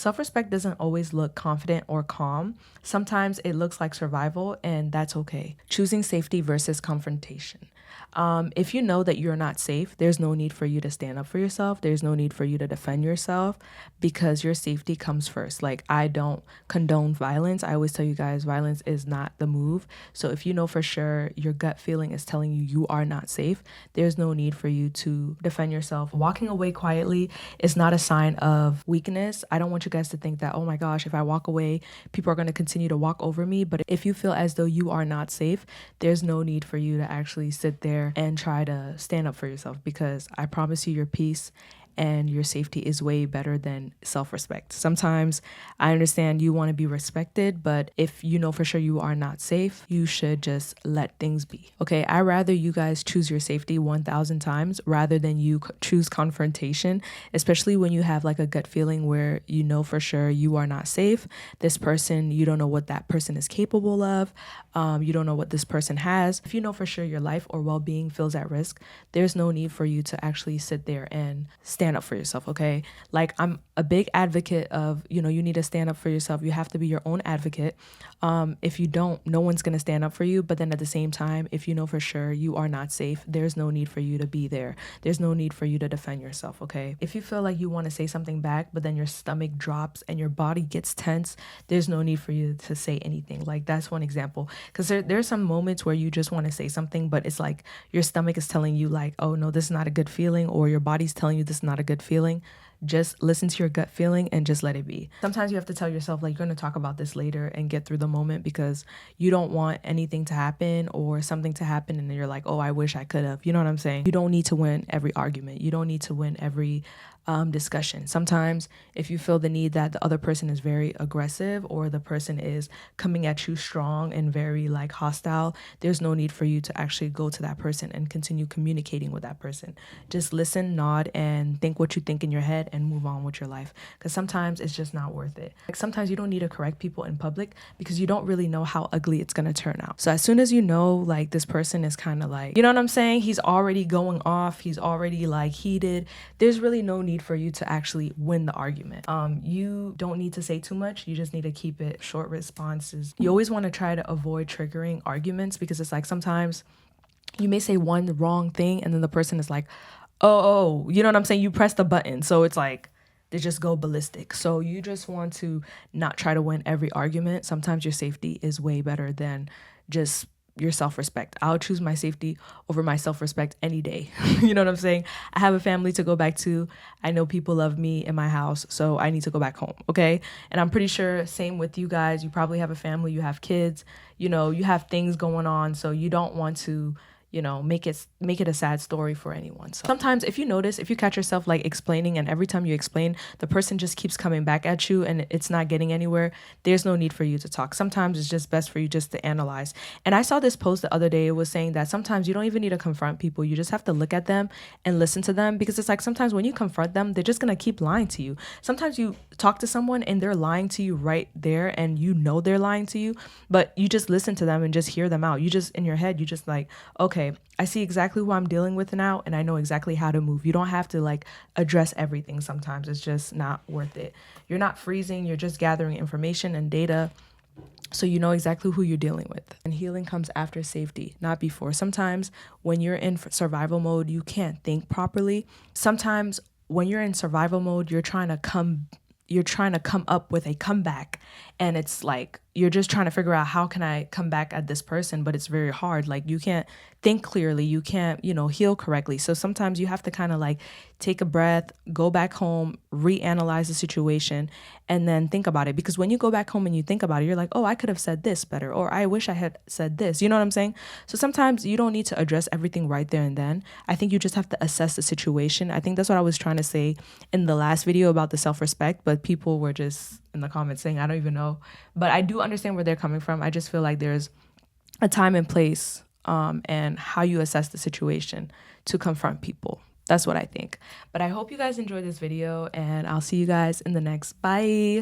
Self-respect doesn't always look confident or calm. Sometimes it looks like survival, and that's okay. Choosing safety versus confrontation. If you know that you're not safe, there's no need for you to stand up for yourself. There's no need for you to defend yourself because your safety comes first. Like, I don't condone violence. I always tell you guys, violence is not the move. So if you know for sure your gut feeling is telling you you are not safe, there's no need for you to defend yourself. Walking away quietly is not a sign of weakness. I don't want you guys to think that, oh my gosh, if I walk away, people are going to continue to walk over me. But if you feel as though you are not safe, there's no need for you to actually sit there and try to stand up for yourself, because I promise you your peace and your safety is way better than self-respect. Sometimes I understand you want to be respected, but if you know for sure you are not safe, you should just let things be. Okay, I rather you guys choose your safety 1,000 times rather than you choose confrontation, especially when you have like a gut feeling where you know for sure you are not safe. This person, you don't know what that person is capable of. You don't know what this person has. If you know for sure your life or well-being feels at risk, there's no need for you to actually sit there and stand up for yourself. Okay, like, I'm a big advocate of, you need to stand up for yourself. You have to be your own advocate. If you don't, no one's gonna stand up for you. But then at the same time, if you know for sure you are not safe, there's no need for you to be there. There's no need for you to defend yourself. Okay, if you feel like you want to say something back but then your stomach drops and your body gets tense, there's no need for you to say anything. Like, that's one example, because there's some moments where you just want to say something, but it's like your stomach is telling you like, oh no, this is not a good feeling, or your body's telling you this is not a good feeling. Just listen to your gut feeling and just let it be. Sometimes you have to tell yourself, like, you're going to talk about this later and get through the moment, because you don't want anything to happen or something to happen and then you're like, oh, I wish I could have. You know what I'm saying? You don't need to win every argument. You don't need to win every discussion. Sometimes if you feel the need that the other person is very aggressive or the person is coming at you strong and very like hostile, there's no need for you to actually go to that person and continue communicating with that person. Just listen, nod, and think what you think in your head and move on with your life, because sometimes it's just not worth it. Like, sometimes you don't need to correct people in public because you don't really know how ugly it's gonna turn out. So as soon as you know like this person is kind of like, you know what I'm saying, he's already going off, he's already like heated, there's really no need for you to actually win the argument. You don't need to say too much. You just need to keep it short responses. You always want to try to avoid triggering arguments, because it's like sometimes you may say one wrong thing and then the person is like, oh, you know what I'm saying? You press the button. So it's like they just go ballistic. So you just want to not try to win every argument. Sometimes your safety is way better than just your self-respect. I'll choose my safety over my self-respect any day. You know what I'm saying? I have a family to go back to. I know people love me in my house, so I need to go back home, okay? And I'm pretty sure same with you guys. You probably have a family, you have kids, you have things going on, so you don't want to make it a sad story for anyone. So sometimes if you catch yourself like explaining, and every time you explain, the person just keeps coming back at you and it's not getting anywhere, there's no need for you to talk. Sometimes it's just best for you just to analyze. And I saw this post the other day. It was saying that sometimes you don't even need to confront people. You just have to look at them and listen to them, because it's like sometimes when you confront them, they're just going to keep lying to you. Sometimes you talk to someone and they're lying to you right there and they're lying to you, but you just listen to them and just hear them out. You just, in your head, you just like, okay, I see exactly who I'm dealing with now and I know exactly how to move. You don't have to like address everything. Sometimes it's just not worth it. You're not freezing, you're just gathering information and data, so you know exactly who you're dealing with. And healing comes after safety, not before. Sometimes when you're in survival mode, you can't think properly. Sometimes when you're in survival mode, you're trying to come up with a comeback, and it's like you're just trying to figure out, how can I come back at this person? But it's very hard. Like, you can't think clearly, you can't heal correctly. So sometimes you have to kind of like take a breath, go back home, reanalyze the situation, and then think about it. Because when you go back home and you think about it, you're like, oh, I could have said this better, or I wish I had said this. You know what I'm saying? So sometimes you don't need to address everything right there and then. I think you just have to assess the situation. I think that's what I was trying to say in the last video about the self-respect, but people were just in the comments saying, I don't even know. But I do understand where they're coming from. I just feel like there's a time and place and how you assess the situation to confront people. That's what I think. But I hope you guys enjoyed this video, and I'll see you guys in the next. Bye.